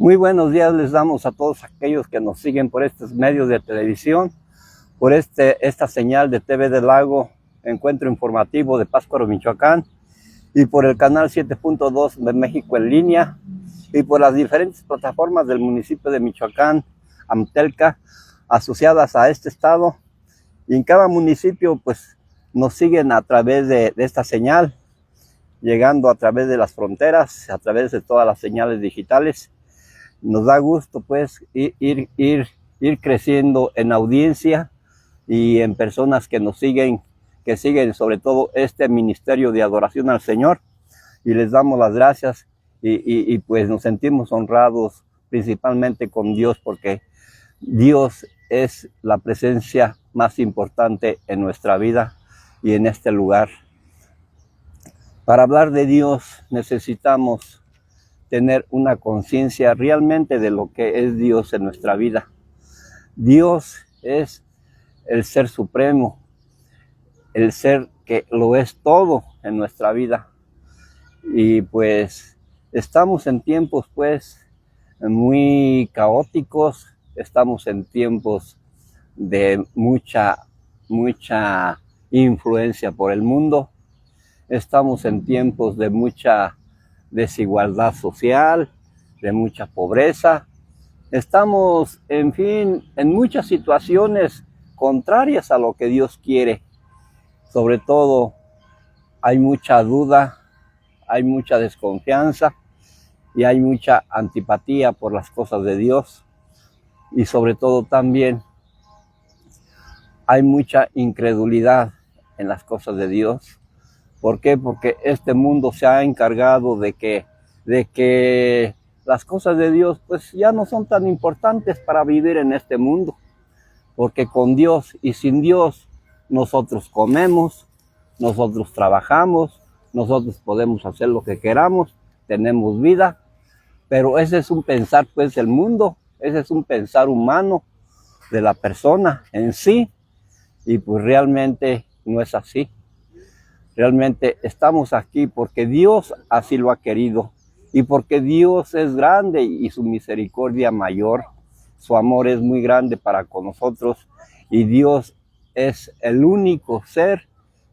Muy buenos días les damos a todos aquellos que nos siguen por estos medios de televisión, por esta señal de TV del Lago, Encuentro Informativo de Pátzcuaro, Michoacán, y por el canal 7.2 de México en línea, y por las diferentes plataformas del municipio de Michoacán, Amtelca, asociadas a este estado. Y en cada municipio pues nos siguen a través de esta señal, llegando a través de las fronteras, a través de todas las señales digitales. Nos da gusto pues ir creciendo en audiencia y en personas que nos siguen, que siguen sobre todo este ministerio de adoración al Señor, y les damos las gracias y pues nos sentimos honrados principalmente con Dios, porque Dios es la presencia más importante en nuestra vida y en este lugar. Para hablar de Dios necesitamos tener una conciencia realmente de lo que es Dios en nuestra vida. Dios es el ser supremo, el ser que lo es todo en nuestra vida. Y pues estamos en tiempos pues muy caóticos, estamos en tiempos de mucha influencia por el mundo, estamos en tiempos de mucha desigualdad social, de mucha pobreza. Estamos, en fin, en muchas situaciones contrarias a lo que Dios quiere. Sobre todo, hay mucha duda, hay mucha desconfianza y hay mucha antipatía por las cosas de Dios. Y sobre todo también hay mucha incredulidad en las cosas de Dios. ¿Por qué? Porque este mundo se ha encargado de que las cosas de Dios pues ya no son tan importantes para vivir en este mundo, porque con Dios y sin Dios nosotros comemos, nosotros trabajamos, nosotros podemos hacer lo que queramos, tenemos vida, pero ese es un pensar pues del mundo, ese es un pensar humano de la persona en sí, y pues realmente no es así. Realmente estamos aquí porque Dios así lo ha querido y porque Dios es grande y su misericordia mayor. Su amor es muy grande para con nosotros y Dios es el único ser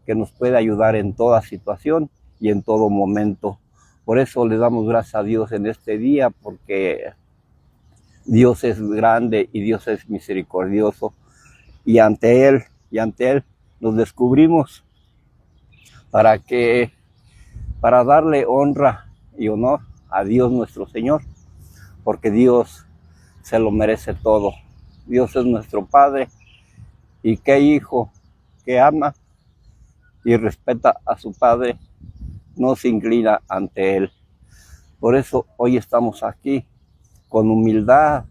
que nos puede ayudar en toda situación y en todo momento. Por eso le damos gracias a Dios en este día, porque Dios es grande y Dios es misericordioso, y ante Él nos descubrimos para darle honra y honor a Dios nuestro Señor, porque Dios se lo merece todo. Dios es nuestro Padre, y qué hijo que ama y respeta a su Padre no se inclina ante Él. Por eso hoy estamos aquí con humildad,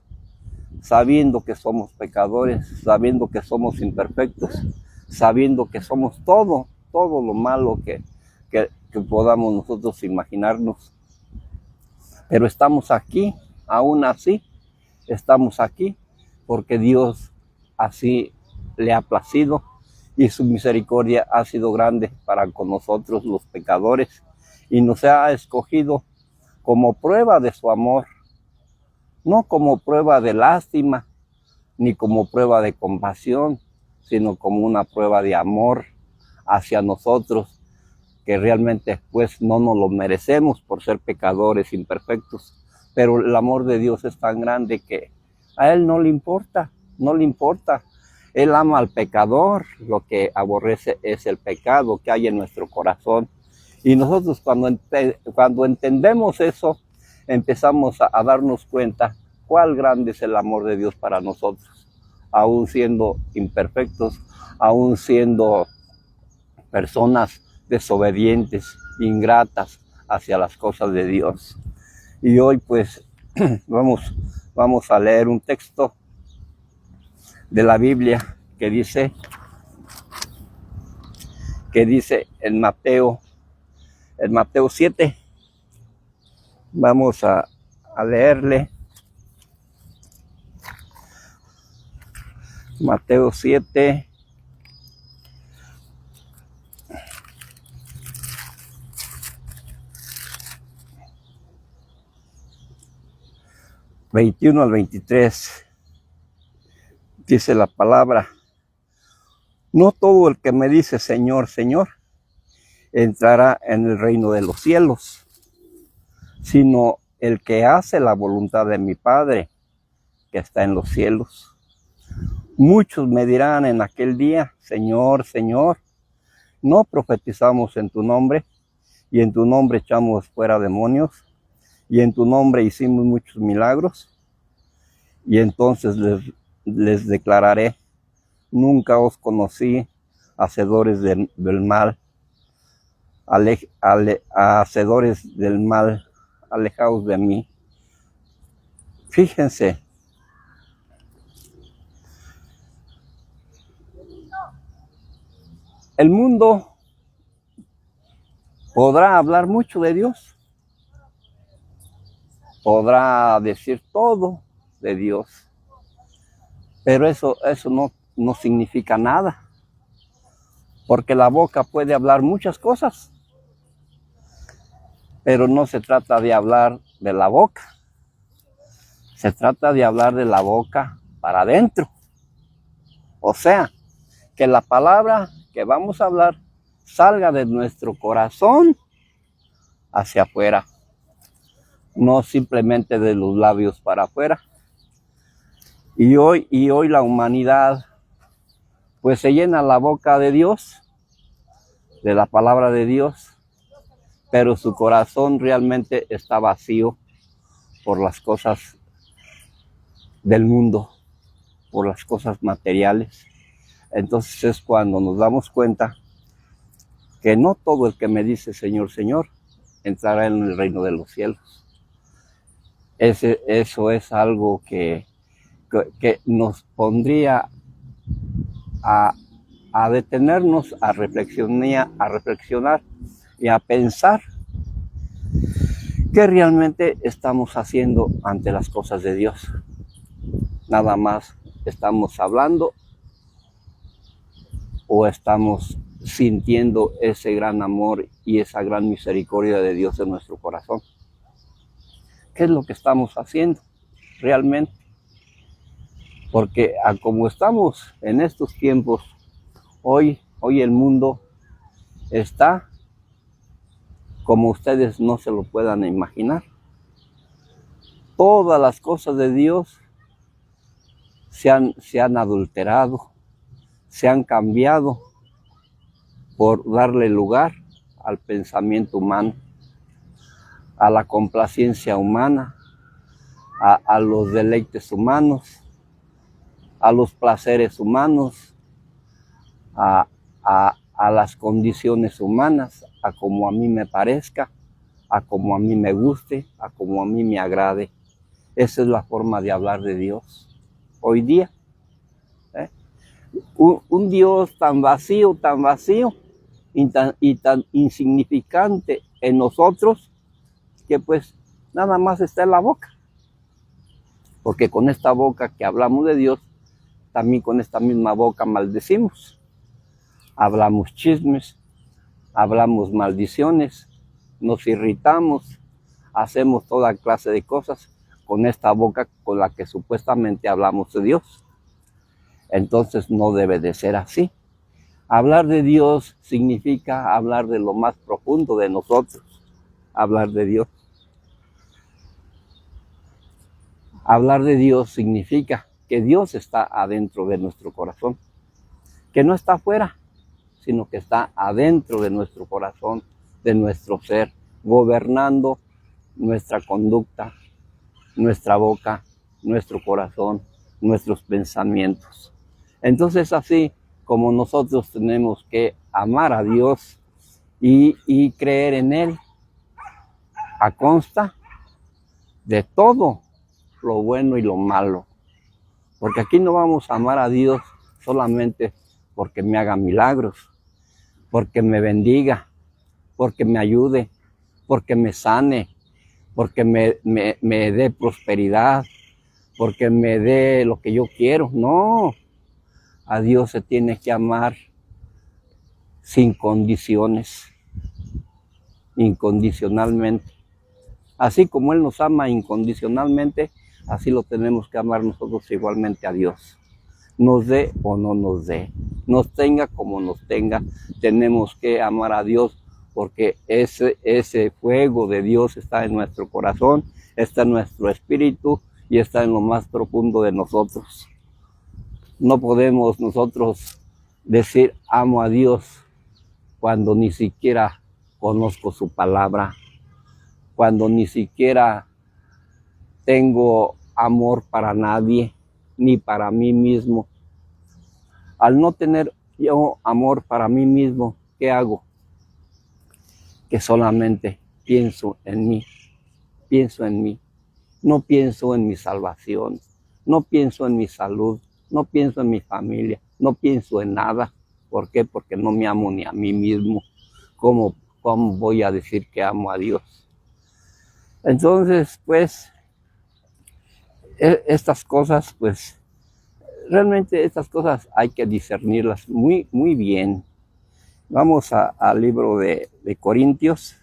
sabiendo que somos pecadores, sabiendo que somos imperfectos, sabiendo que somos todo lo malo que podamos nosotros imaginarnos. Pero estamos aquí, aún así, estamos aquí porque Dios así le ha placido y su misericordia ha sido grande para con nosotros los pecadores, y nos ha escogido como prueba de su amor, no como prueba de lástima, ni como prueba de compasión, sino como una prueba de amor hacia nosotros, que realmente pues no nos lo merecemos por ser pecadores imperfectos, pero el amor de Dios es tan grande que a Él no le importa. Él ama al pecador, lo que aborrece es el pecado que hay en nuestro corazón. Y nosotros cuando entendemos eso, empezamos a darnos cuenta cuál grande es el amor de Dios para nosotros, aún siendo imperfectos, aún siendo personas desobedientes, ingratas hacia las cosas de Dios. Y hoy pues vamos a leer un texto de la Biblia que dice en Mateo 7. Vamos a leerle Mateo 7. 21 al 23, dice la palabra: no todo el que me dice Señor, Señor, entrará en el reino de los cielos, sino el que hace la voluntad de mi Padre que está en los cielos. Muchos me dirán en aquel día: Señor, Señor, ¿no profetizamos en tu nombre? Y en tu nombre echamos fuera demonios, y en tu nombre hicimos muchos milagros. Y entonces les declararé: nunca os conocí, hacedores del mal. Hacedores del mal, alejaos de mí. Fíjense, el mundo podrá hablar mucho de Dios, podrá decir todo de Dios, pero eso no significa nada, porque la boca puede hablar muchas cosas, pero no se trata de hablar de la boca, se trata de hablar de la boca para adentro. O sea, que la palabra que vamos a hablar salga de nuestro corazón hacia afuera, no simplemente de los labios para afuera. Y hoy la humanidad pues se llena la boca de Dios, de la palabra de Dios, pero su corazón realmente está vacío por las cosas del mundo, por las cosas materiales. Entonces es cuando nos damos cuenta que no todo el que me dice Señor, Señor, entrará en el reino de los cielos. Eso es algo que nos pondría a detenernos, a reflexionar y a pensar qué realmente estamos haciendo ante las cosas de Dios. Nada más estamos hablando o estamos sintiendo ese gran amor y esa gran misericordia de Dios en nuestro corazón. ¿Qué es lo que estamos haciendo realmente? Porque como estamos en estos tiempos, hoy el mundo está como ustedes no se lo puedan imaginar. Todas las cosas de Dios se han adulterado, se han cambiado por darle lugar al pensamiento humano, a la complacencia humana, a los deleites humanos, a los placeres humanos, a las condiciones humanas, a como a mí me parezca, a como a mí me guste, a como a mí me agrade. Esa es la forma de hablar de Dios hoy día. Un Dios tan vacío y tan insignificante en nosotros, que pues nada más está en la boca. Porque con esta boca que hablamos de Dios, también con esta misma boca maldecimos. Hablamos chismes, hablamos maldiciones, nos irritamos, hacemos toda clase de cosas con esta boca con la que supuestamente hablamos de Dios. Entonces no debe de ser así. Hablar de Dios significa hablar de lo más profundo de nosotros, hablar de Dios. Hablar de Dios significa que Dios está adentro de nuestro corazón, que no está afuera, sino que está adentro de nuestro corazón, de nuestro ser, gobernando nuestra conducta, nuestra boca, nuestro corazón, nuestros pensamientos. Entonces, así como nosotros tenemos que amar a Dios y creer en Él, a consta de todo lo bueno y lo malo. Porque aquí no vamos a amar a Dios solamente porque me haga milagros, porque me bendiga, porque me ayude, porque me sane, porque me dé prosperidad, porque me dé lo que yo quiero. No, a Dios se tiene que amar sin condiciones, incondicionalmente. Así como Él nos ama incondicionalmente, así lo tenemos que amar nosotros igualmente a Dios. Nos dé o no nos dé, nos tenga como nos tenga, tenemos que amar a Dios porque ese fuego de Dios está en nuestro corazón, está en nuestro espíritu y está en lo más profundo de nosotros. No podemos nosotros decir amo a Dios cuando ni siquiera conozco su palabra, cuando ni siquiera tengo amor para nadie, ni para mí mismo. Al no tener yo amor para mí mismo, ¿qué hago? Que solamente pienso en mí, no pienso en mi salvación, no pienso en mi salud, no pienso en mi familia, no pienso en nada. ¿Por qué? Porque no me amo ni a mí mismo. ¿Cómo voy a decir que amo a Dios? Entonces, pues, estas cosas, pues, realmente estas cosas hay que discernirlas muy, muy bien. Vamos al libro de Corintios.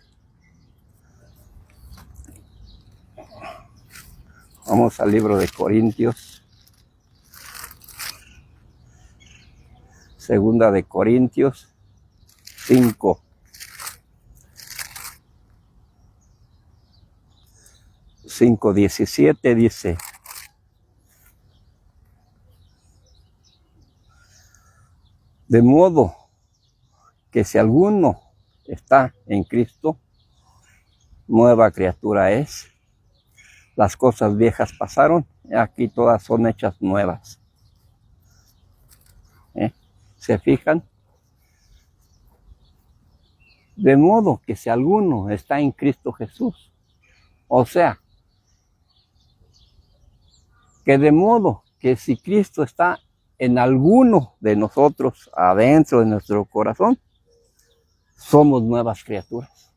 Vamos al libro de Corintios. Segunda de Corintios 5. Cinco 17 dice: de modo que si alguno está en Cristo, nueva criatura es. Las cosas viejas pasaron, aquí todas son hechas nuevas. ¿Se fijan? De modo que si alguno está en Cristo Jesús, o sea, que de modo que si Cristo está en alguno de nosotros, adentro de nuestro corazón, somos nuevas criaturas.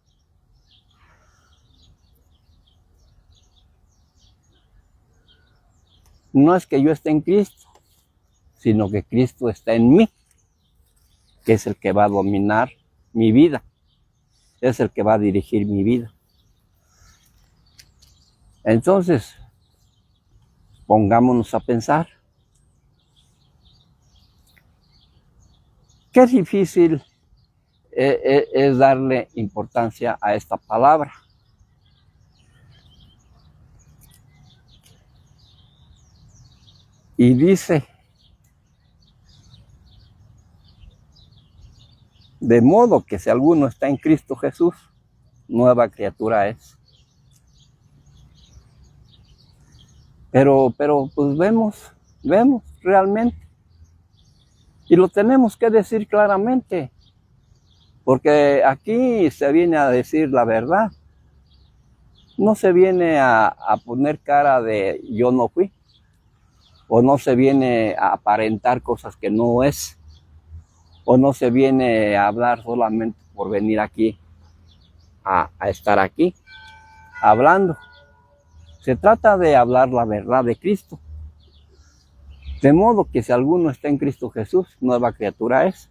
No es que yo esté en Cristo, sino que Cristo está en mí, que es el que va a dominar mi vida, es el que va a dirigir mi vida. Entonces, pongámonos a pensar. Qué difícil es darle importancia a esta palabra. Y dice, de modo que si alguno está en Cristo Jesús, nueva criatura es. Pero pues vemos realmente. Y lo tenemos que decir claramente, porque aquí se viene a decir la verdad. No se viene a poner cara de yo no fui, o no se viene a aparentar cosas que no es, o no se viene a hablar solamente por venir aquí, a estar aquí, hablando. Se trata de hablar la verdad de Cristo. De modo que si alguno está en Cristo Jesús, nueva criatura es.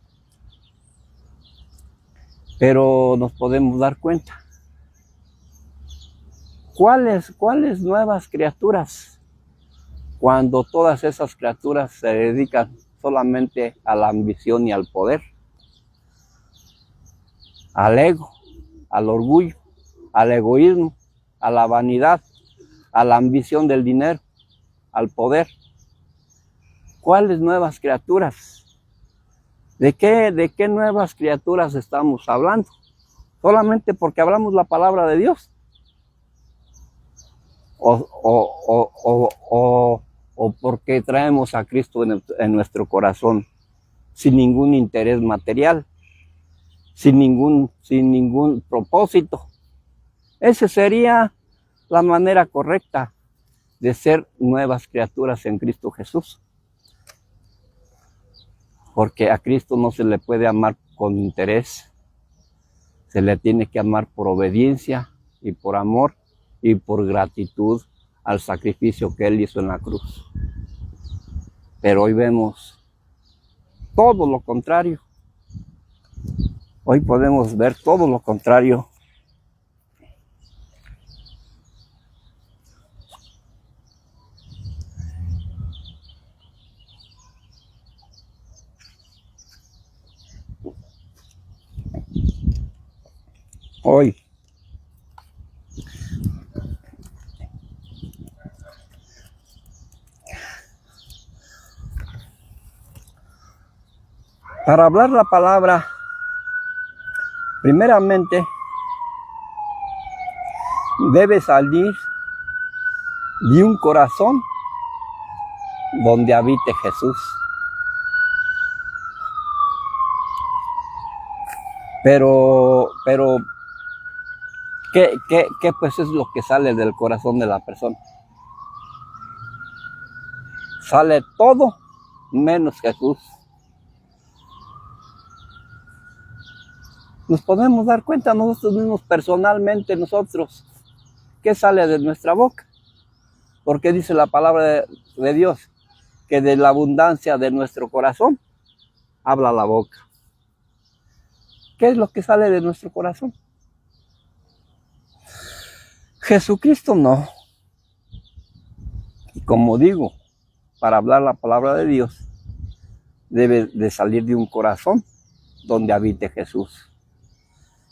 Pero nos podemos dar cuenta. ¿Cuáles nuevas criaturas? Cuando todas esas criaturas se dedican solamente a la ambición y al poder, al ego, al orgullo, al egoísmo, a la vanidad, a la ambición del dinero, al poder. ¿Cuáles nuevas criaturas? ¿De qué nuevas criaturas estamos hablando? ¿Solamente porque hablamos la palabra de Dios? ¿O porque traemos a Cristo en nuestro corazón sin ningún interés material, sin ningún propósito? Esa sería la manera correcta de ser nuevas criaturas en Cristo Jesús. Porque a Cristo no se le puede amar con interés, se le tiene que amar por obediencia y por amor y por gratitud al sacrificio que Él hizo en la cruz. Pero hoy vemos todo lo contrario. Hoy podemos ver todo lo contrario. hoy. Para hablar la palabra, primeramente, debe salir de un corazón donde habite Jesús. Pero, ¿qué pues es lo que sale del corazón de la persona? Sale todo menos Jesús. Nos podemos dar cuenta nosotros mismos personalmente, nosotros, qué sale de nuestra boca. Porque dice la palabra de Dios que de la abundancia de nuestro corazón habla la boca. ¿Qué es lo que sale de nuestro corazón? Jesucristo no. Y como digo, para hablar la palabra de Dios, debe de salir de un corazón donde habite Jesús.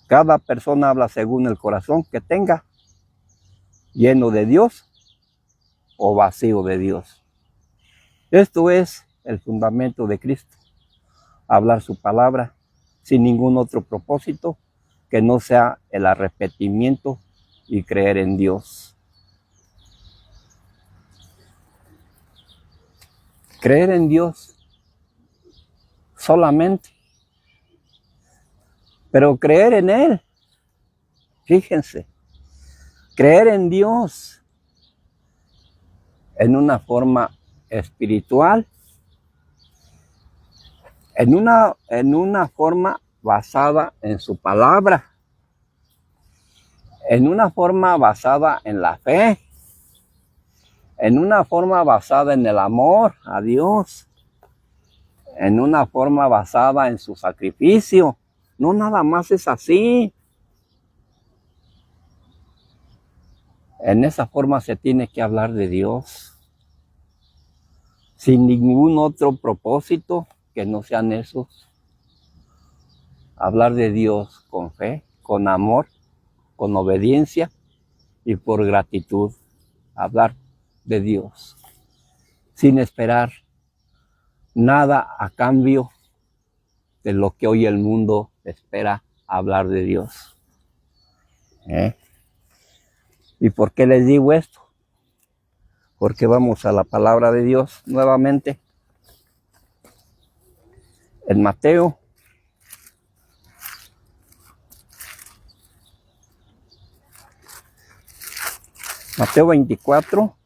Cada persona habla según el corazón que tenga, lleno de Dios o vacío de Dios. Esto es el fundamento de Cristo, hablar su palabra sin ningún otro propósito que no sea el arrepentimiento y creer en Dios. Creer en Dios solamente. Pero creer en Él, fíjense, creer en Dios en una forma espiritual, en una forma basada en su palabra, en una forma basada en la fe, en una forma basada en el amor a Dios, en una forma basada en su sacrificio. No nada más es así. En esa forma se tiene que hablar de Dios, sin ningún otro propósito que no sean esos. Hablar de Dios con fe, con amor, con obediencia y por gratitud. Hablar de Dios, sin esperar nada a cambio de lo que hoy el mundo espera hablar de Dios. ¿Y por qué les digo esto? Porque vamos a la palabra de Dios nuevamente. En Mateo 24.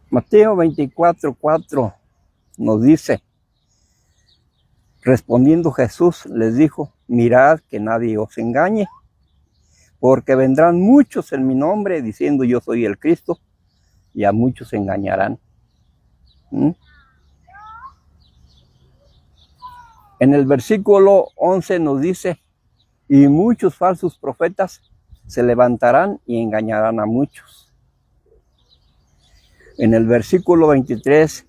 Mateo 24:4 nos dice: respondiendo Jesús les dijo, mirad que nadie os engañe, porque vendrán muchos en mi nombre diciendo yo soy el Cristo, y a muchos engañarán. En el versículo 11 nos dice, y muchos falsos profetas se levantarán y engañarán a muchos. En el versículo 23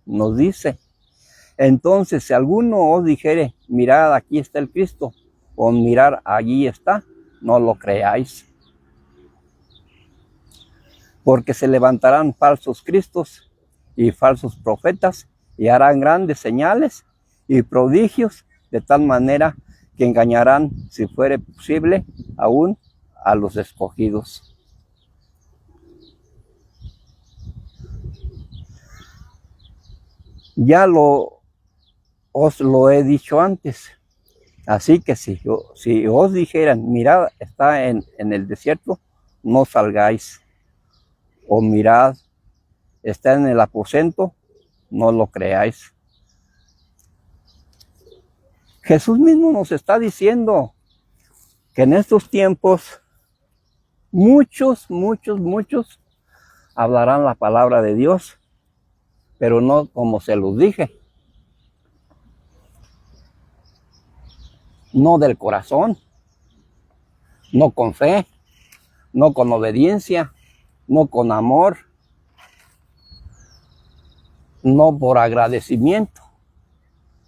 nos dice, entonces si alguno os dijere, mirad aquí está el Cristo, o mirad allí está, no lo creáis. Porque se levantarán falsos cristos y falsos profetas y harán grandes señales y prodigios de tal manera que engañarán, si fuere posible, aún a los escogidos. Ya os lo he dicho antes. Así que si os dijeran, mirad, está en el desierto, no salgáis. O mirad, está en el aposento, no lo creáis. Jesús mismo nos está diciendo que en estos tiempos muchos hablarán la palabra de Dios, pero no como se los dije. No del corazón, no con fe, no con obediencia, no con amor, no por agradecimiento,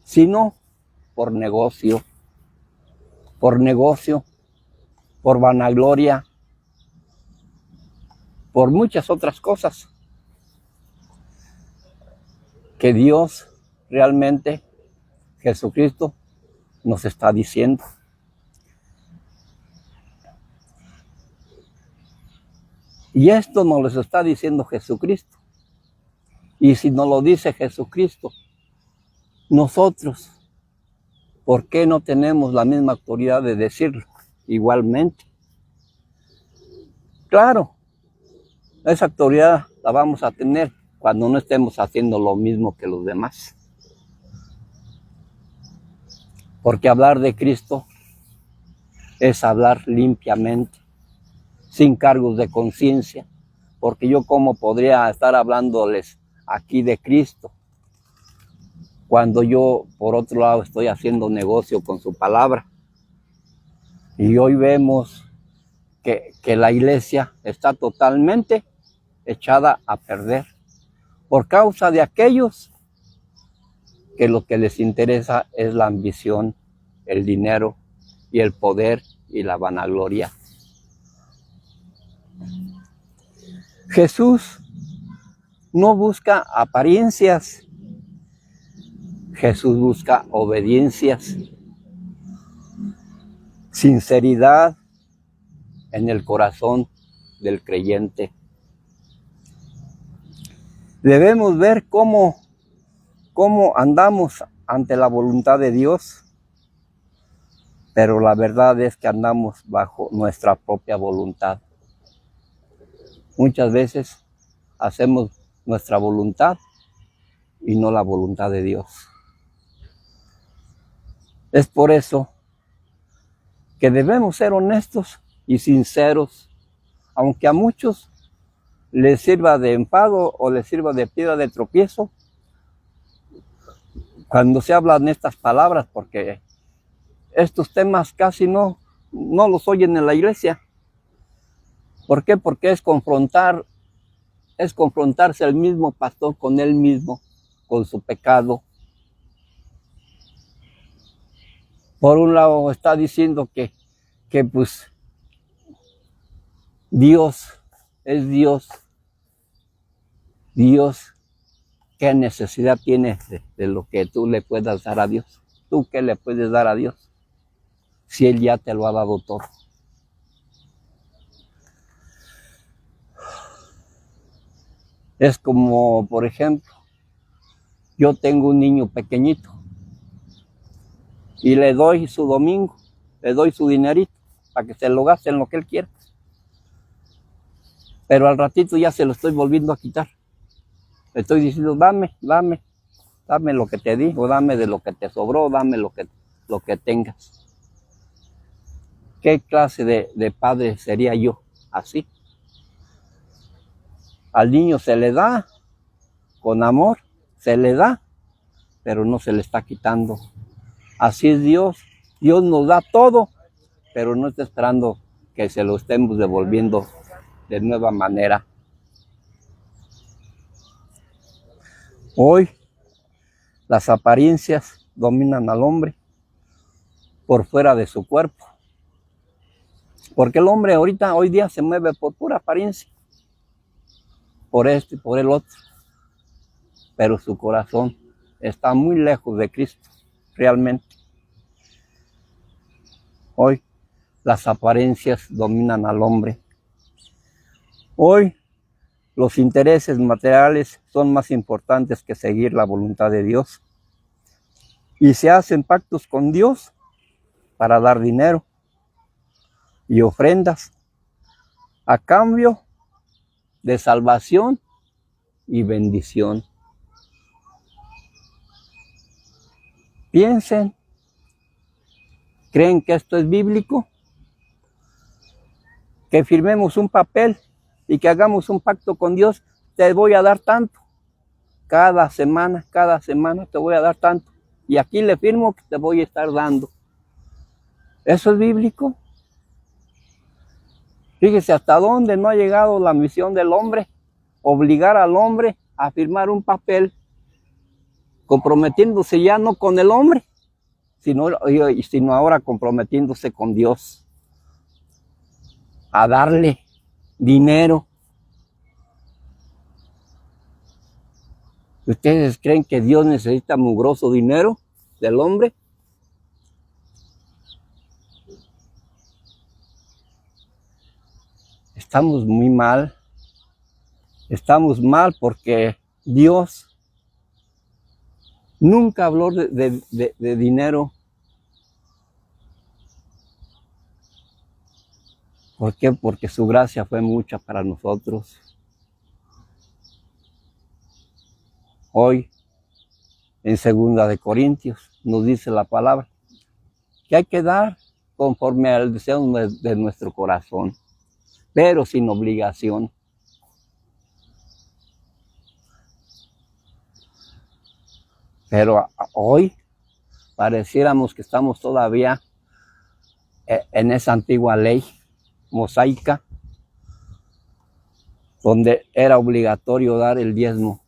sino por negocio, por vanagloria, por muchas otras cosas que Dios realmente, Jesucristo, nos está diciendo. Y esto nos lo está diciendo Jesucristo. Y si nos lo dice Jesucristo, nosotros, ¿por qué no tenemos la misma autoridad de decirlo igualmente? Claro, esa autoridad la vamos a tener cuando no estemos haciendo lo mismo que los demás. Porque hablar de Cristo es hablar limpiamente, sin cargos de conciencia. Porque yo cómo podría estar hablándoles aquí de Cristo cuando yo, por otro lado, estoy haciendo negocio con su palabra. Y hoy vemos que la iglesia está totalmente echada a perder por causa de aquellos que lo que les interesa es la ambición, el dinero y el poder y la vanagloria. Jesús no busca apariencias, Jesús busca obediencias, sinceridad en el corazón del creyente. Debemos ver cómo andamos ante la voluntad de Dios, pero la verdad es que andamos bajo nuestra propia voluntad. Muchas veces hacemos nuestra voluntad y no la voluntad de Dios. Es por eso que debemos ser honestos y sinceros, aunque a muchos les sirva de enfado o les sirva de piedra de tropiezo cuando se hablan estas palabras, porque estos temas casi no los oyen en la iglesia. ¿Por qué? Porque es confrontarse el mismo pastor con él mismo, con su pecado. Por un lado está diciendo que pues Dios es Dios. Dios, ¿qué necesidad tiene de lo que tú le puedas dar a Dios? ¿Tú qué le puedes dar a Dios? Si Él ya te lo ha dado todo. Es como, por ejemplo, yo tengo un niño pequeñito y le doy su domingo, le doy su dinerito para que se lo gaste en lo que él quiera. Pero al ratito ya se lo estoy volviendo a quitar. Le estoy diciendo, dame lo que te di, o dame de lo que te sobró, dame lo que tengas. ¿Qué clase de padre sería yo así? Al niño se le da, con amor, se le da, pero no se le está quitando. Así es Dios. Dios nos da todo, pero no está esperando que se lo estemos devolviendo de nueva manera. Hoy las apariencias dominan al hombre por fuera de su cuerpo. Porque el hombre hoy día se mueve por pura apariencia. Por esto y por el otro. Pero su corazón está muy lejos de Cristo, realmente. Hoy las apariencias dominan al hombre. Hoy los intereses materiales son más importantes que seguir la voluntad de Dios. Y se hacen pactos con Dios para dar dinero y ofrendas a cambio de salvación y bendición. Piensen, ¿creen que esto es bíblico? Que firmemos un papel y que hagamos un pacto con Dios, te voy a dar tanto. Cada semana te voy a dar tanto. Y aquí le firmo que te voy a estar dando. ¿Eso es bíblico? Fíjese hasta dónde no ha llegado la misión del hombre. Obligar al hombre a firmar un papel comprometiéndose ya no con el hombre, sino ahora comprometiéndose con Dios, a darle dinero. ¿Ustedes creen que Dios necesita mugroso dinero del hombre? Estamos muy mal. Estamos mal porque Dios nunca habló de dinero. ¿Por qué? Porque su gracia fue mucha para nosotros. Hoy, en 2 Corintios, nos dice la palabra que hay que dar conforme al deseo de nuestro corazón, pero sin obligación. Pero hoy pareciéramos que estamos todavía en esa antigua ley mosaica, donde era obligatorio dar el diezmo.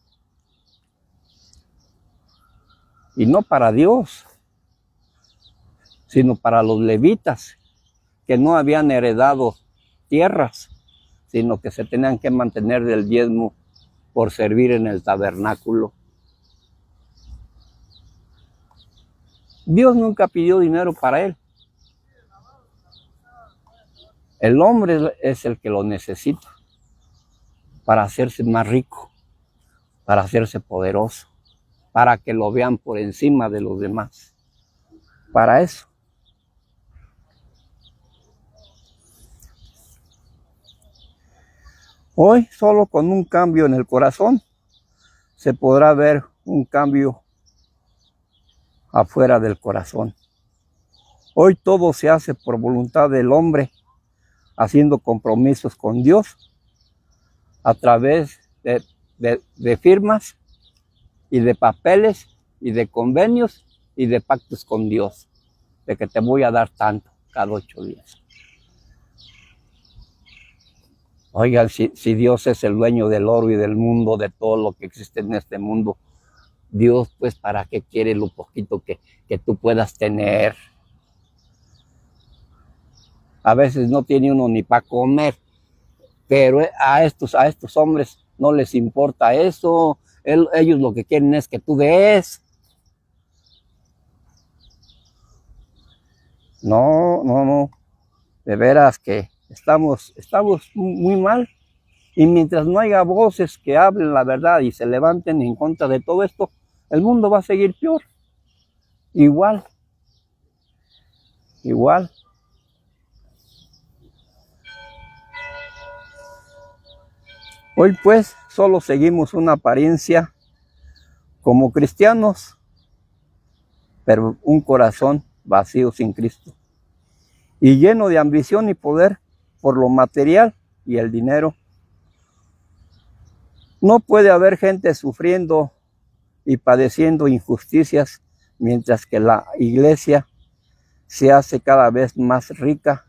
Y no para Dios, sino para los levitas, que no habían heredado tierras, sino que se tenían que mantener del diezmo por servir en el tabernáculo. Dios nunca pidió dinero para él. El hombre es el que lo necesita para hacerse más rico, para hacerse poderoso, para que lo vean por encima de los demás. Para eso. Hoy, solo con un cambio en el corazón, se podrá ver un cambio afuera del corazón. Hoy todo se hace por voluntad del hombre, haciendo compromisos con Dios a través de firmas y de papeles y de convenios y de pactos con Dios, de que te voy a dar tanto cada 8 días. Oigan, si Dios es el dueño del oro y del mundo, de todo lo que existe en este mundo, Dios, pues, ¿para qué quiere lo poquito que tú puedas tener? A veces no tiene uno ni para comer, pero a estos hombres no les importa eso. Ellos lo que quieren es que tú des. No. De veras que estamos muy mal. Y mientras no haya voces que hablen la verdad y se levanten en contra de todo esto, el mundo va a seguir peor. Igual. Hoy pues solo seguimos una apariencia como cristianos, pero un corazón vacío sin Cristo y lleno de ambición y poder por lo material y el dinero. No puede haber gente sufriendo y padeciendo injusticias mientras que la iglesia se hace cada vez más rica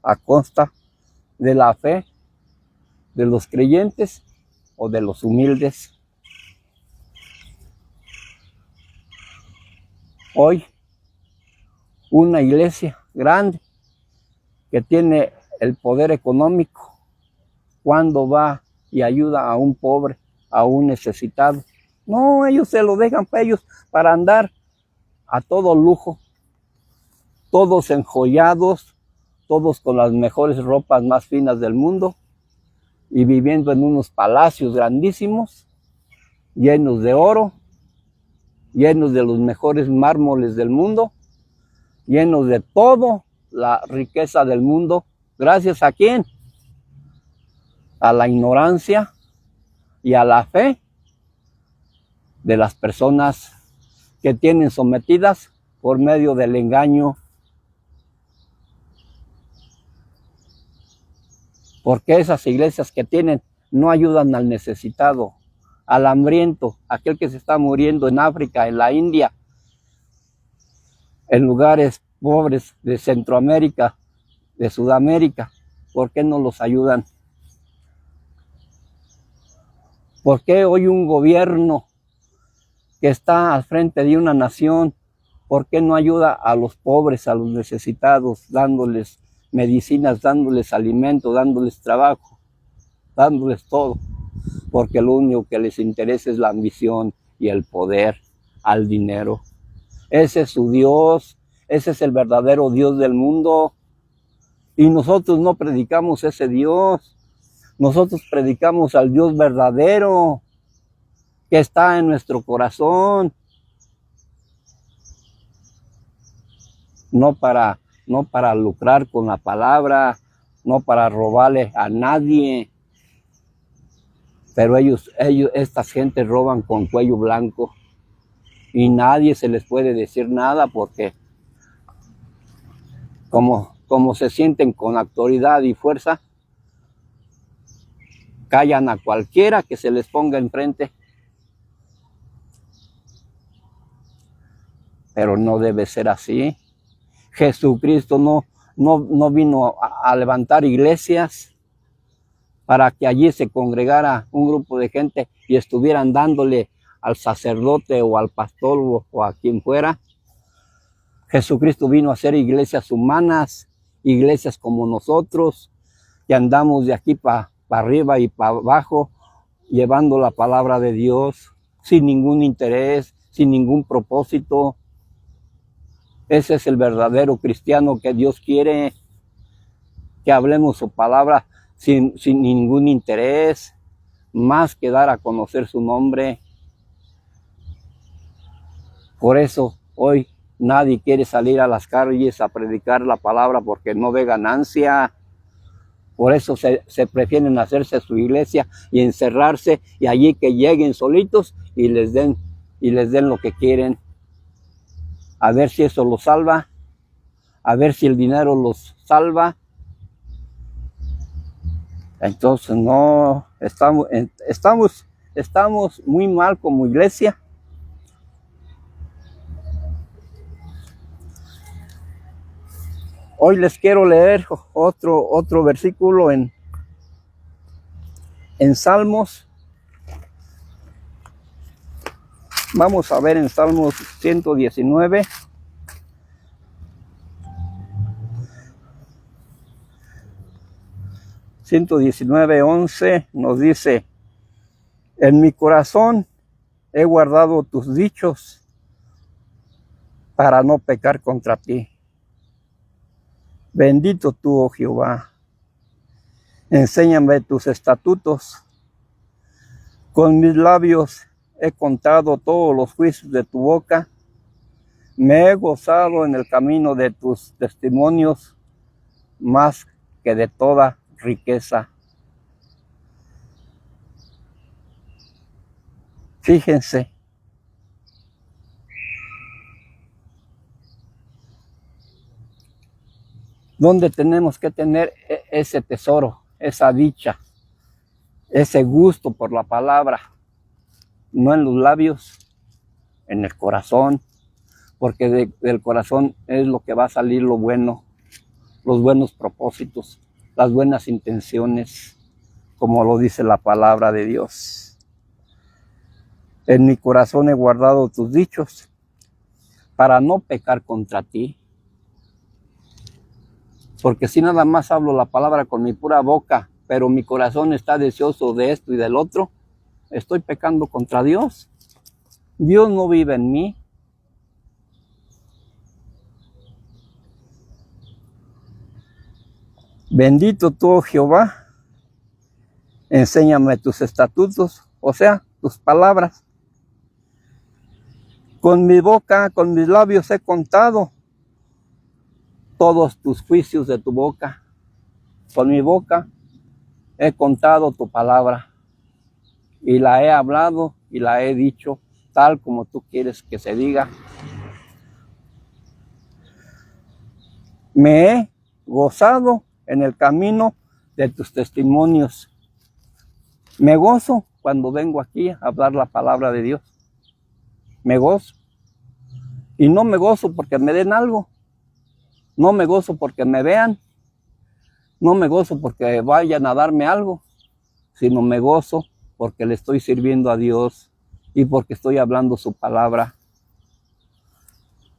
a costa de la fe de los creyentes o de los humildes. Hoy, una iglesia grande que tiene el poder económico, cuando va y ayuda a un pobre, a un necesitado, no, ellos se lo dejan para ellos, para andar a todo lujo, todos enjollados, todos con las mejores ropas más finas del mundo, y viviendo en unos palacios grandísimos, llenos de oro, llenos de los mejores mármoles del mundo, llenos de toda la riqueza del mundo. ¿Gracias a quién? A la ignorancia y a la fe de las personas que tienen sometidas por medio del engaño. Porque esas iglesias que tienen no ayudan al necesitado, al hambriento, aquel que se está muriendo en África, en la India, en lugares pobres de Centroamérica, de Sudamérica. ¿Por qué no los ayudan? ¿Por qué hoy un gobierno que está al frente de una nación, ¿por qué no ayuda a los pobres, a los necesitados, dándoles medicinas, dándoles alimento, dándoles trabajo, dándoles todo? Porque lo único que les interesa es la ambición y el poder, al dinero. Ese es su Dios, ese es el verdadero Dios del mundo. Y nosotros no predicamos ese Dios, nosotros predicamos al Dios verdadero que está en nuestro corazón. No para lucrar con la palabra, no para robarle a nadie. Pero estas gentes roban con cuello blanco y nadie se les puede decir nada porque como se sienten con autoridad y fuerza, callan a cualquiera que se les ponga enfrente. Pero no debe ser así. Jesucristo no vino a levantar iglesias para que allí se congregara un grupo de gente y estuvieran dándole al sacerdote o al pastor o a quien fuera. Jesucristo vino a hacer iglesias humanas, iglesias como nosotros, que andamos de aquí para arriba y para abajo, llevando la palabra de Dios, sin ningún interés, sin ningún propósito. Ese es el verdadero cristiano que Dios quiere, que hablemos su palabra sin ningún interés, más que dar a conocer su nombre. Por eso hoy nadie quiere salir a las calles a predicar la palabra porque no ve ganancia. Por eso se prefieren hacerse su iglesia y encerrarse, y allí que lleguen solitos y les den lo que quieren. A ver si eso los salva, a ver si el dinero los salva. Entonces no, estamos muy mal como iglesia. Hoy les quiero leer otro versículo en Salmos. Vamos a ver en Salmos 119. (119:11) nos dice: en mi corazón he guardado tus dichos para no pecar contra ti. Bendito tú, oh Jehová. Enséñame tus estatutos. Con mis labios he contado todos los juicios de tu boca. Me he gozado en el camino de tus testimonios más que de toda riqueza. Fíjense. ¿Dónde tenemos que tener ese tesoro, esa dicha, ese gusto por la palabra? No en los labios, en el corazón, porque del corazón es lo que va a salir lo bueno, los buenos propósitos, las buenas intenciones, como lo dice la palabra de Dios. En mi corazón he guardado tus dichos para no pecar contra ti. Porque si nada más hablo la palabra con mi pura boca, pero mi corazón está deseoso de esto y del otro, estoy pecando contra Dios. Dios no vive en mí. Bendito tú, oh Jehová, enséñame tus estatutos, o sea, tus palabras. Con mi boca, con mis labios he contado todos tus juicios de tu boca. Con mi boca he contado tu palabra y la he hablado y la he dicho tal como tú quieres que se diga. Me he gozado en el camino de tus testimonios. Me gozo cuando vengo aquí a hablar la palabra de Dios. Me gozo. Y no me gozo porque me den algo. No me gozo porque me vean. No me gozo porque vayan a darme algo. Sino me gozo porque le estoy sirviendo a Dios y porque estoy hablando su palabra.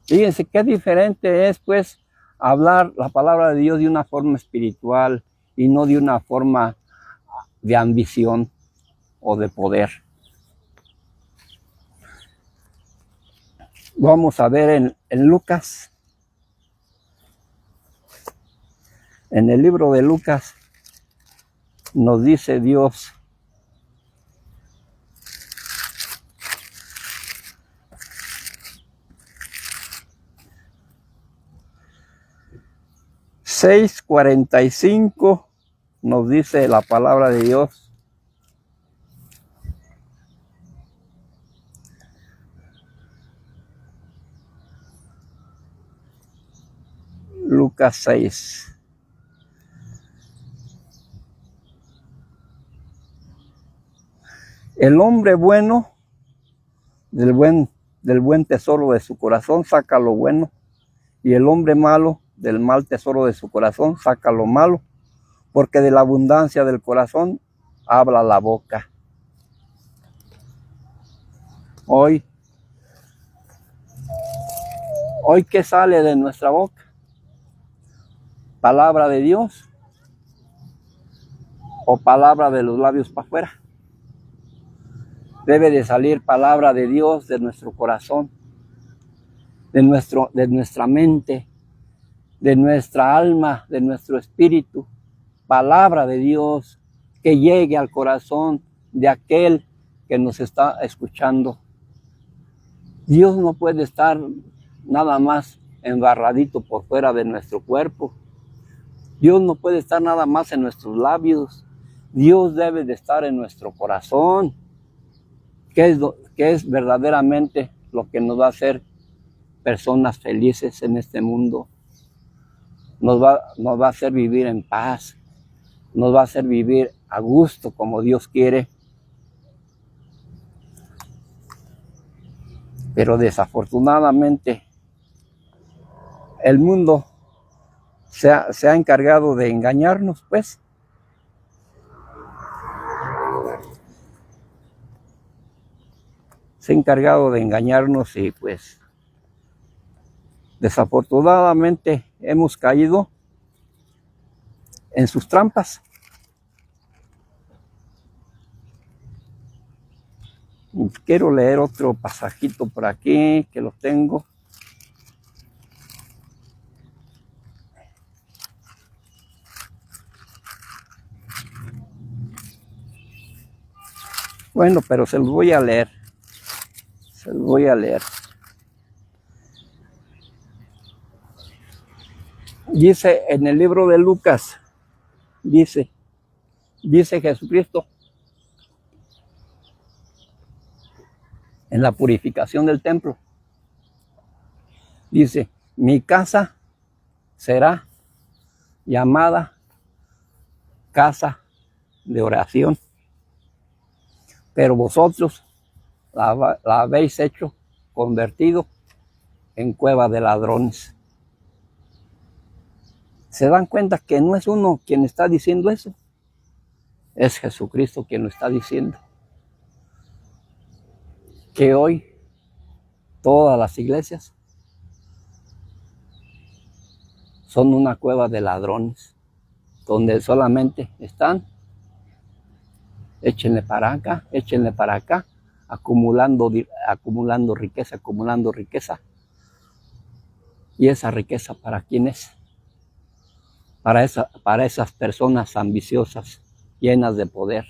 Fíjense qué diferente es, pues, hablar la palabra de Dios de una forma espiritual y no de una forma de ambición o de poder. Vamos a ver en Lucas, en el libro de Lucas, nos dice Dios: (6:45) nos dice la palabra de Dios: Lucas 6. El hombre bueno del buen tesoro de su corazón saca lo bueno, y el hombre malo del mal tesoro de su corazón saca lo malo, porque de la abundancia del corazón habla la boca. Hoy, ¿qué sale de nuestra boca? ¿Palabra de Dios o palabra de los labios para afuera? Debe de salir palabra de Dios de nuestro corazón, de nuestra mente, de nuestra alma, de nuestro espíritu. Palabra de Dios que llegue al corazón de aquel que nos está escuchando. Dios no puede estar nada más embarradito por fuera de nuestro cuerpo. Dios no puede estar nada más en nuestros labios. Dios debe de estar en nuestro corazón, que es verdaderamente lo que nos va a hacer personas felices en este mundo. Nos va a hacer vivir en paz, nos va a hacer vivir a gusto como Dios quiere. Pero desafortunadamente el mundo se ha encargado de engañarnos, pues. Se ha encargado de engañarnos y pues desafortunadamente hemos caído en sus trampas. Quiero leer otro pasajito por aquí que lo tengo. Bueno, pero se los voy a leer. Se los voy a leer. Dice en el libro de Lucas, dice Jesucristo, en la purificación del templo, dice: mi casa será llamada casa de oración, pero vosotros la habéis hecho convertido en cueva de ladrones. ¿Se dan cuenta que no es uno quien está diciendo eso? Es Jesucristo quien lo está diciendo. Que hoy todas las iglesias son una cueva de ladrones, donde solamente están, échenle para acá, acumulando riqueza. ¿Y esa riqueza para quién es? Para esas personas ambiciosas, llenas de poder.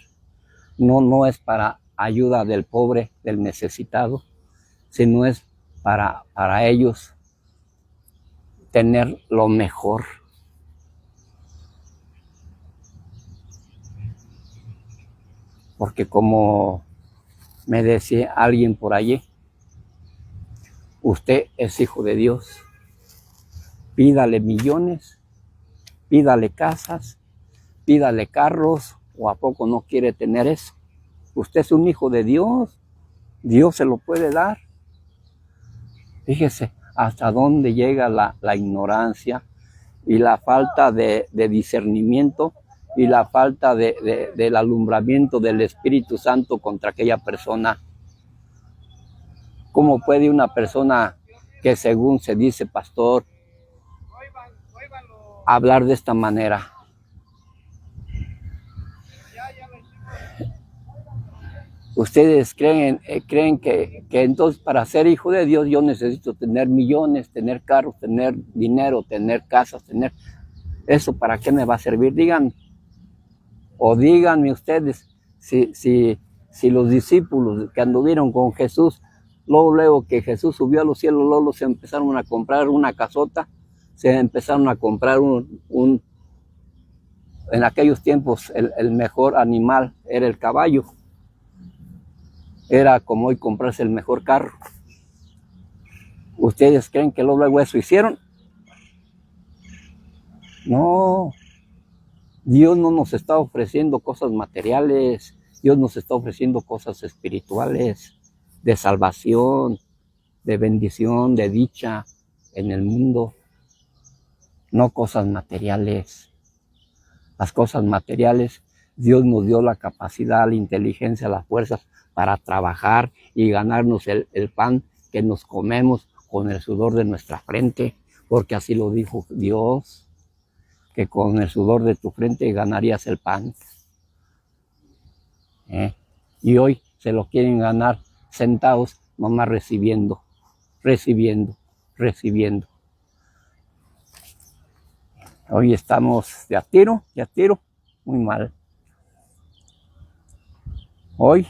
No es para ayuda del pobre, del necesitado, sino es para ellos tener lo mejor. Porque como me decía alguien por allí, usted es hijo de Dios. Pídale millones, pídale casas, pídale carros, o a poco no quiere tener eso. Usted es un hijo de Dios, Dios se lo puede dar. Fíjese hasta dónde llega la ignorancia y la falta de discernimiento y la falta del alumbramiento del Espíritu Santo contra aquella persona. ¿Cómo puede una persona que según se dice pastor hablar de esta manera? Ustedes creen que entonces para ser hijo de Dios yo necesito tener millones, tener carros, tener dinero, tener casas, tener... ¿Eso para qué me va a servir? Díganme. O díganme ustedes si los discípulos que anduvieron con Jesús, luego que Jesús subió a los cielos, luego se empezaron a comprar una casota, se empezaron a comprar en aquellos tiempos el mejor animal era el caballo. Era como hoy comprarse el mejor carro. ¿Ustedes creen que luego eso hicieron? No. Dios no nos está ofreciendo cosas materiales. Dios nos está ofreciendo cosas espirituales, de salvación, de bendición, de dicha en el mundo. No cosas materiales. Las cosas materiales, Dios nos dio la capacidad, la inteligencia, las fuerzas para trabajar y ganarnos el pan que nos comemos con el sudor de nuestra frente, porque así lo dijo Dios, que con el sudor de tu frente ganarías el pan. Y hoy se lo quieren ganar sentados, nomás recibiendo. Hoy estamos de a tiro, muy mal. Hoy,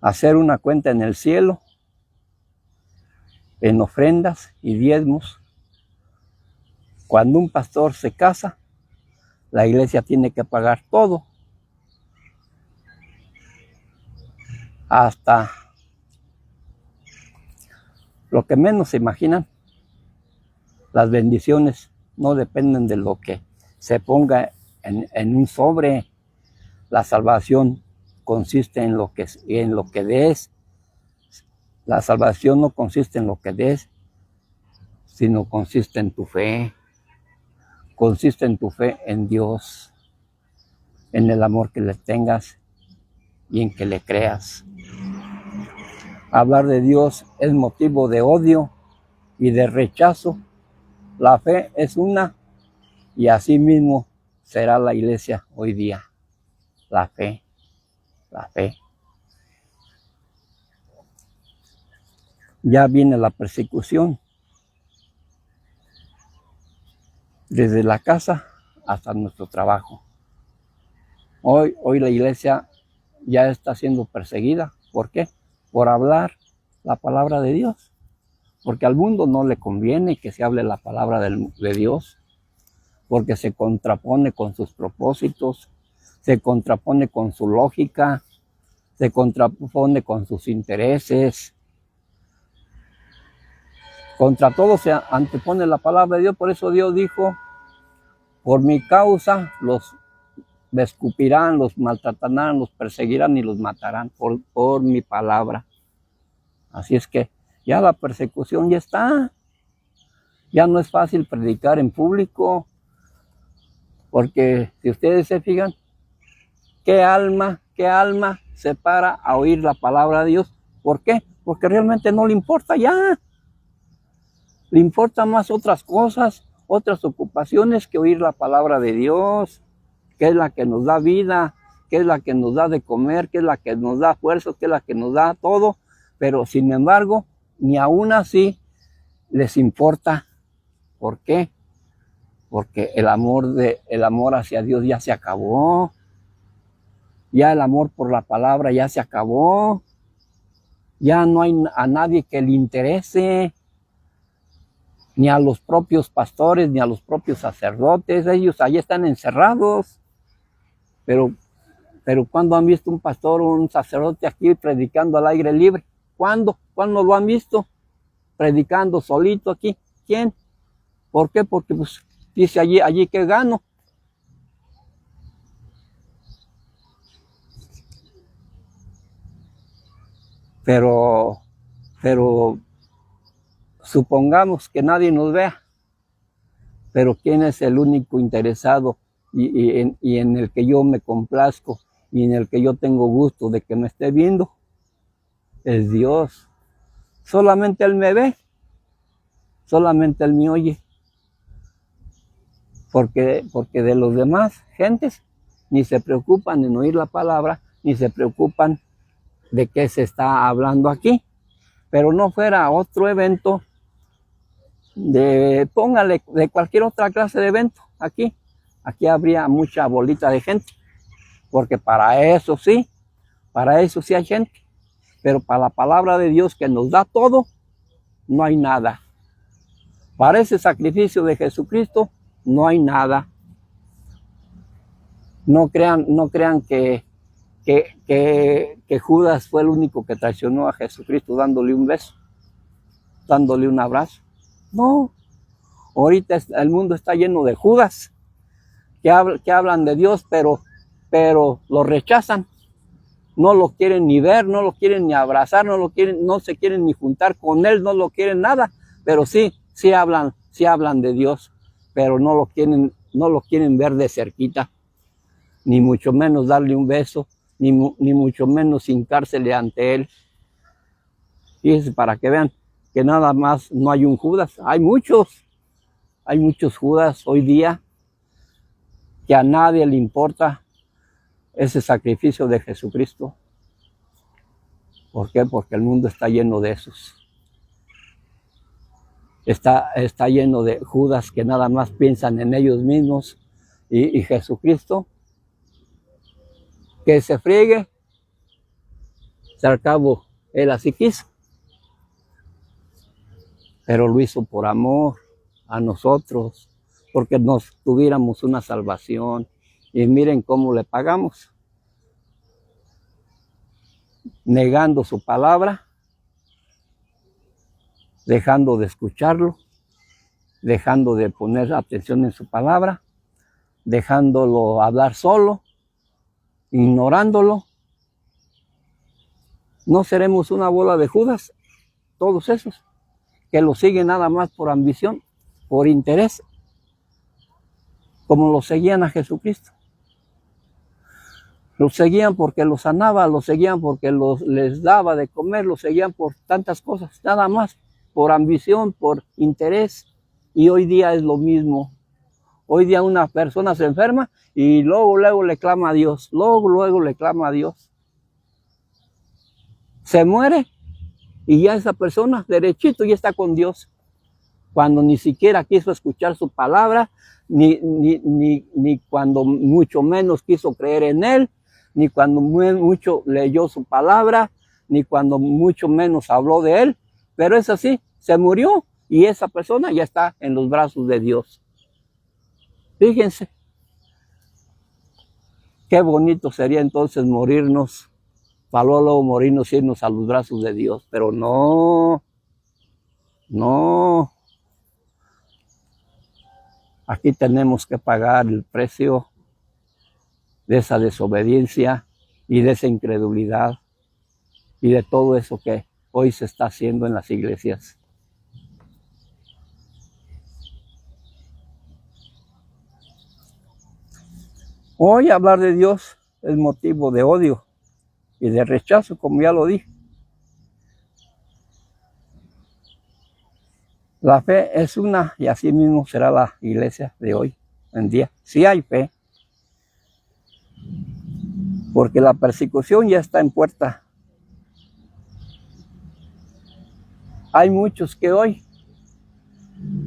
hacer una cuenta en el cielo, en ofrendas y diezmos. Cuando un pastor se casa, la iglesia tiene que pagar todo. Hasta lo que menos se imaginan. Las bendiciones no dependen de lo que se ponga en un sobre. La salvación consiste en lo que des. La salvación no consiste en lo que des, sino consiste en tu fe. Consiste en tu fe en Dios, en el amor que le tengas y en que le creas. Hablar de Dios es motivo de odio y de rechazo. La fe es una, y así mismo será la iglesia hoy día. La fe. Ya viene la persecución, desde la casa hasta nuestro trabajo. Hoy la iglesia ya está siendo perseguida. ¿Por qué? Por hablar la palabra de Dios. Porque al mundo no le conviene que se hable la palabra de Dios, porque se contrapone con sus propósitos, se contrapone con su lógica, se contrapone con sus intereses. Contra todo se antepone la palabra de Dios. Por eso Dios dijo: por mi causa los escupirán, los maltratarán, los perseguirán y los matarán por mi palabra. Así es que ya la persecución ya está. Ya no es fácil predicar en público, porque si ustedes se fijan, ¿qué alma se para a oír la palabra de Dios? ¿Por qué? Porque realmente no le importa ya. Le importan más otras cosas, otras ocupaciones que oír la palabra de Dios, que es la que nos da vida, que es la que nos da de comer, que es la que nos da fuerzas, que es la que nos da todo. Pero sin embargo, ni aún así les importa. ¿Por qué? Porque el amor hacia Dios ya se acabó. Ya el amor por la palabra ya se acabó. Ya no hay a nadie que le interese, ni a los propios pastores, ni a los propios sacerdotes. Ellos allí están encerrados. Pero ¿cuándo han visto un pastor o un sacerdote aquí predicando al aire libre? ¿Cuándo? ¿Cuándo lo han visto? Predicando solito aquí. ¿Quién? ¿Por qué? Porque pues dice allí que gano. Pero supongamos que nadie nos vea. Pero ¿quién es el único interesado y en el que yo me complazco y en el que yo tengo gusto de que me esté viendo? Es Dios. Solamente Él me ve, solamente Él me oye. Porque de los demás gentes ni se preocupan en oír la palabra, ni se preocupan de qué se está hablando aquí. Pero no fuera otro evento, póngale de cualquier otra clase de evento aquí habría mucha bolita de gente, porque para eso sí hay gente, pero para la palabra de Dios que nos da todo, no hay nada. Para ese sacrificio de Jesucristo, no hay nada. No crean que Judas fue el único que traicionó a Jesucristo dándole un beso, dándole un abrazo. No, ahorita el mundo está lleno de Judas que hablan de Dios, pero lo rechazan. No lo quieren ni ver, no lo quieren ni abrazar, no se quieren ni juntar con Él, no lo quieren nada, pero sí hablan de Dios, pero no lo quieren ver de cerquita, ni mucho menos darle un beso, ni mucho menos hincársele ante Él. Fíjense, para que vean que nada más no hay un Judas, hay muchos Judas hoy día, que a nadie le importa ese sacrificio de Jesucristo. ¿Por qué? Porque el mundo está lleno de esos. Está lleno de Judas que nada más piensan en ellos mismos, y Jesucristo, que se friegue, si al cabo Él así quiso, pero lo hizo por amor a nosotros, porque nos tuviéramos una salvación. Y miren cómo le pagamos, negando su palabra, dejando de escucharlo, dejando de poner atención en su palabra, dejándolo hablar solo, ignorándolo. ¿No seremos una bola de Judas? Todos esos que lo siguen nada más por ambición, por interés, como lo seguían a Jesucristo. Los seguían porque los sanaba, los seguían porque les daba de comer, los seguían por tantas cosas, nada más, por ambición, por interés. Y hoy día es lo mismo. Hoy día una persona se enferma y luego le clama a Dios, luego le clama a Dios. Se muere y ya esa persona derechito ya está con Dios, cuando ni siquiera quiso escuchar su palabra, ni cuando mucho menos quiso creer en Él, ni cuando mucho leyó su palabra, ni cuando mucho menos habló de Él. Pero es así, se murió y esa persona ya está en los brazos de Dios. Fíjense, qué bonito sería entonces morirnos, para luego morirnos y irnos a los brazos de Dios, pero no. Aquí tenemos que pagar el precio de esa desobediencia y de esa incredulidad y de todo eso que hoy se está haciendo en las iglesias. Hoy hablar de Dios es motivo de odio y de rechazo, como ya lo dije. La fe es una, y así mismo será la iglesia de hoy en día. Sí hay fe, porque la persecución ya está en puerta. Hay muchos que hoy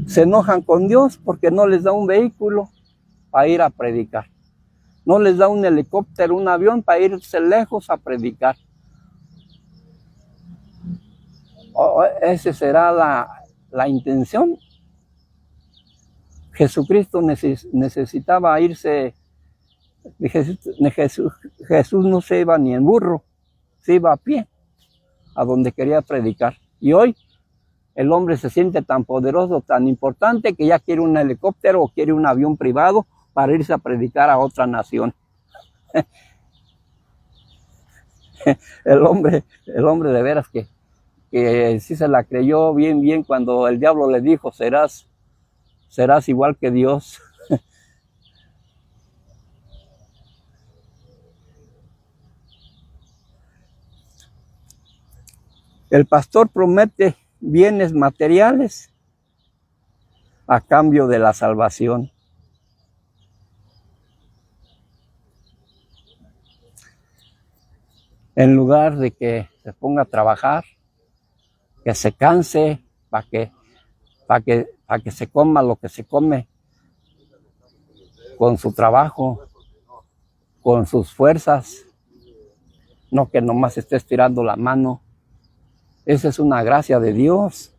se enojan con Dios porque no les da un vehículo para ir a predicar. No les da un helicóptero, un avión para irse lejos a predicar. Esa será la intención. Jesucristo necesitaba irse. Jesús no se iba ni en burro, se iba a pie a donde quería predicar. Y hoy el hombre se siente tan poderoso, tan importante, que ya quiere un helicóptero o quiere un avión privado para irse a predicar a otra nación. El hombre de veras que sí se la creyó bien cuando el diablo le dijo, serás igual que Dios. El pastor promete bienes materiales a cambio de la salvación. En lugar de que se ponga a trabajar, que se canse para que se coma lo que se come con su trabajo, con sus fuerzas, no que nomás esté estirando la mano. Esa es una gracia de Dios.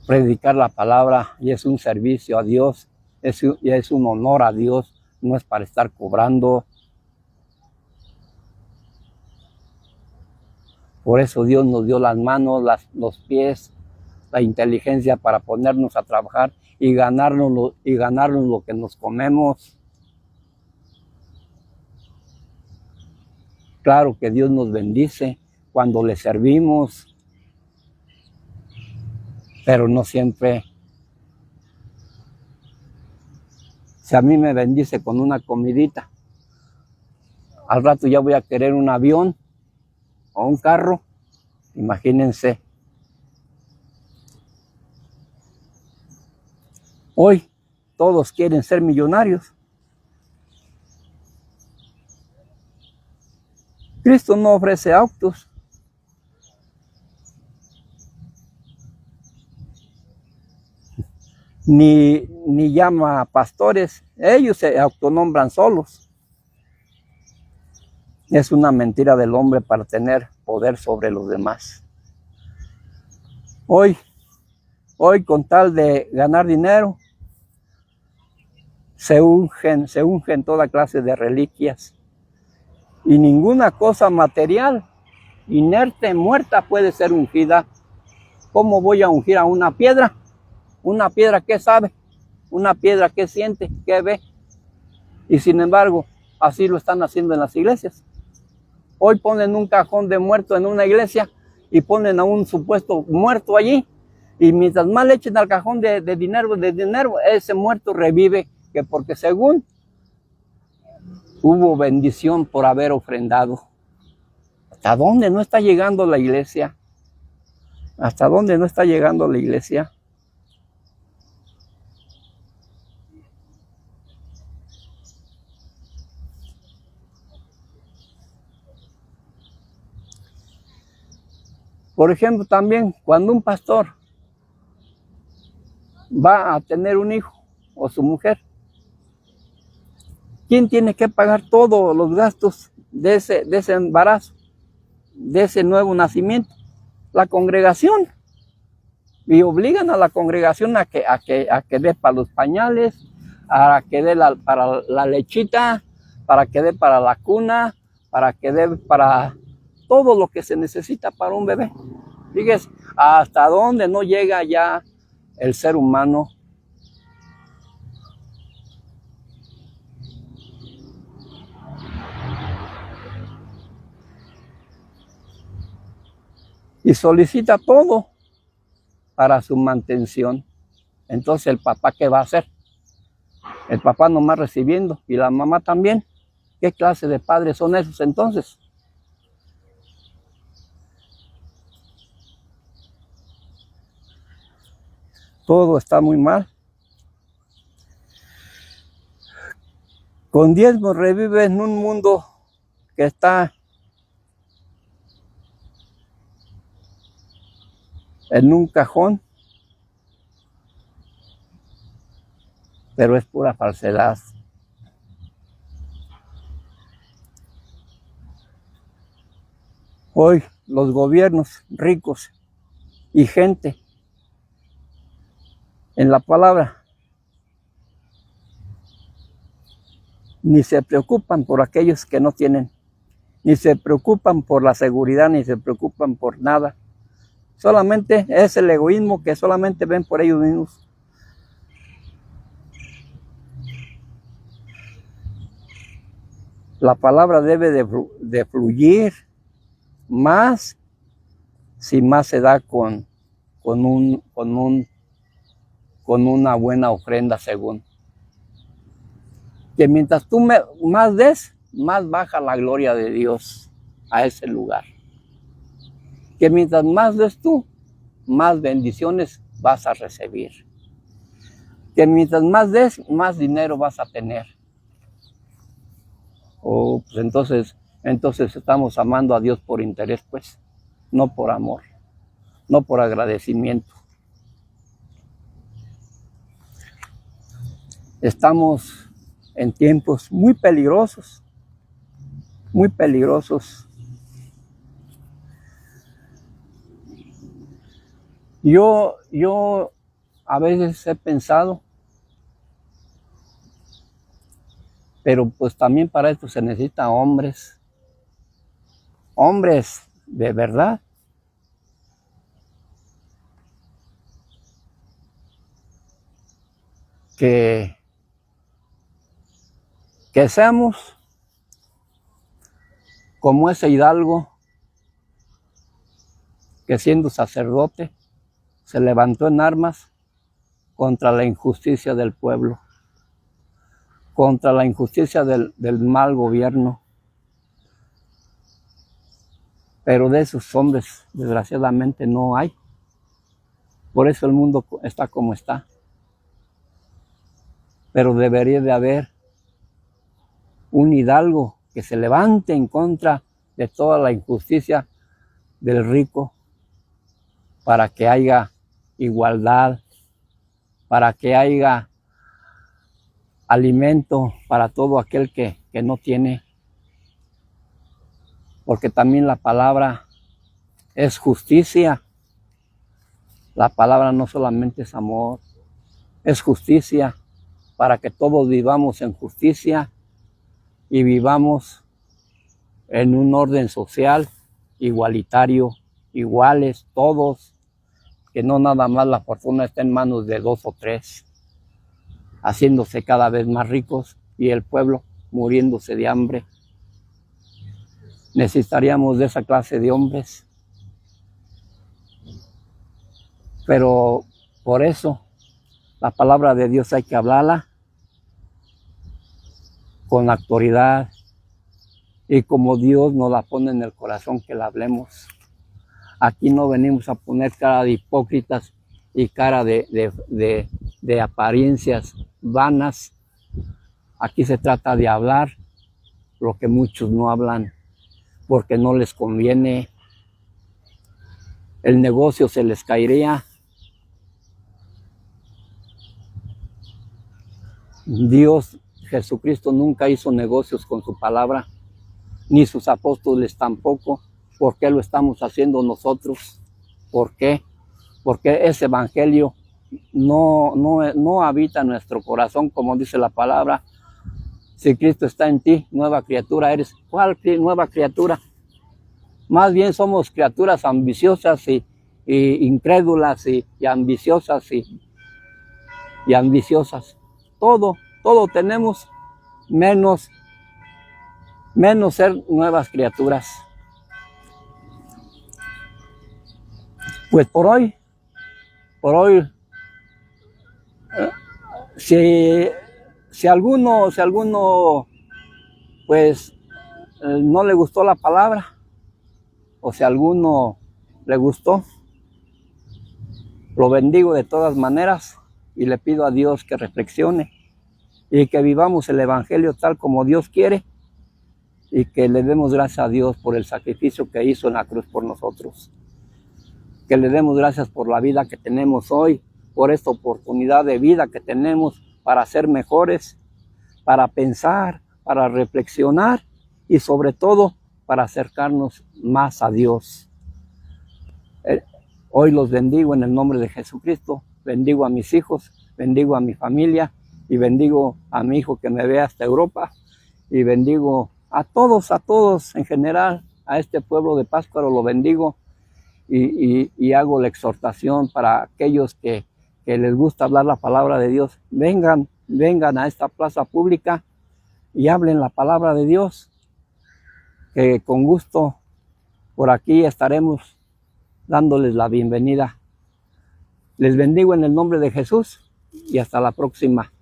Predicar la palabra y es un servicio a Dios, y es un honor a Dios, no es para estar cobrando. Por eso Dios nos dio las manos, los pies, la inteligencia para ponernos a trabajar y ganarnos lo que nos comemos. Claro que Dios nos bendice cuando le servimos, pero no siempre. Si a mí me bendice con una comidita, al rato ya voy a querer un avión o un carro, imagínense. Hoy todos quieren ser millonarios. Cristo no ofrece autos. Ni llama a pastores. Ellos se autonombran solos. Es una mentira del hombre para tener poder sobre los demás. Hoy con tal de ganar dinero, se ungen toda clase de reliquias. Y ninguna cosa material, inerte, muerta, puede ser ungida. ¿Cómo voy a ungir a una piedra? Una piedra, ¿qué sabe? Una piedra, ¿qué siente? ¿Qué ve? Y sin embargo, así lo están haciendo en las iglesias. Hoy ponen un cajón de muerto en una iglesia y ponen a un supuesto muerto allí. Y mientras más le echen al cajón de dinero, ese muerto revive, que porque según hubo bendición por haber ofrendado. ¿Hasta dónde no está llegando la iglesia? ¿Hasta dónde no está llegando la iglesia? Por ejemplo, también cuando un pastor va a tener un hijo o su mujer, ¿quién tiene que pagar todos los gastos de ese embarazo, de ese nuevo nacimiento? La congregación. Y obligan a la congregación a que dé para los pañales, a que dé para la lechita, para que dé para la cuna, para que dé para todo lo que se necesita para un bebé. Fíjese, hasta dónde no llega ya el ser humano. Y solicita todo para su mantención. Entonces, ¿el papá qué va a hacer? El papá nomás recibiendo, y la mamá también. ¿Qué clase de padres son esos entonces? Todo está muy mal. Con diezmo revive en un mundo que está en un cajón, pero es pura falsedad. Hoy los gobiernos ricos y gente en la palabra ni se preocupan por aquellos que no tienen, ni se preocupan por la seguridad, ni se preocupan por nada. Solamente es el egoísmo que solamente ven por ellos mismos. La palabra debe de fluir más si más se da con una buena ofrenda según. Que mientras tú más des, más baja la gloria de Dios a ese lugar. que mientras más des tú, más bendiciones vas a recibir. Que mientras más des, más dinero vas a tener. Pues entonces estamos amando a Dios por interés, pues, no por amor, no por agradecimiento. Estamos en tiempos muy peligrosos, muy peligrosos. Yo a veces he pensado, pero pues también para esto se necesitan hombres de verdad, que seamos como ese hidalgo que siendo sacerdote se levantó en armas contra la injusticia del pueblo, contra la injusticia del mal gobierno. Pero de esos hombres, desgraciadamente, no hay. Por eso el mundo está como está. Pero debería de haber un hidalgo que se levante en contra de toda la injusticia del rico, para que haya igualdad, para que haya alimento para todo aquel que no tiene. Porque también la palabra es justicia. La palabra no solamente es amor, es justicia, para que todos vivamos en justicia y vivamos en un orden social igualitario, iguales todos, que no nada más la fortuna está en manos de 2 o 3, haciéndose cada vez más ricos y el pueblo muriéndose de hambre. Necesitaríamos de esa clase de hombres. Pero por eso la palabra de Dios hay que hablarla con autoridad y como Dios nos la pone en el corazón que la hablemos. Aquí no venimos a poner cara de hipócritas y cara de apariencias vanas. Aquí se trata de hablar lo que muchos no hablan porque no les conviene. El negocio se les caería. Dios, Jesucristo, nunca hizo negocios con su palabra, ni sus apóstoles tampoco. ¿Por qué lo estamos haciendo nosotros? ¿Por qué? Porque ese evangelio no habita en nuestro corazón, como dice la palabra. Si Cristo está en ti, nueva criatura eres. ¿Cuál nueva criatura? Más bien somos criaturas ambiciosas y incrédulas y ambiciosas y ambiciosas. Todo tenemos menos ser nuevas criaturas. Pues por hoy, si alguno pues no le gustó la palabra, o si a alguno le gustó, lo bendigo de todas maneras y le pido a Dios que reflexione y que vivamos el evangelio tal como Dios quiere y que le demos gracias a Dios por el sacrificio que hizo en la cruz por nosotros. Que le demos gracias por la vida que tenemos hoy, por esta oportunidad de vida que tenemos para ser mejores, para pensar, para reflexionar y sobre todo para acercarnos más a Dios. Hoy los bendigo en el nombre de Jesucristo, bendigo a mis hijos, bendigo a mi familia y bendigo a mi hijo que me ve hasta Europa y bendigo a todos en general, a este pueblo de Pátzcuaro lo bendigo y hago la exhortación para aquellos que les gusta hablar la palabra de Dios. Vengan a esta plaza pública y hablen la palabra de Dios, que con gusto por aquí estaremos dándoles la bienvenida. Les bendigo en el nombre de Jesús y hasta la próxima.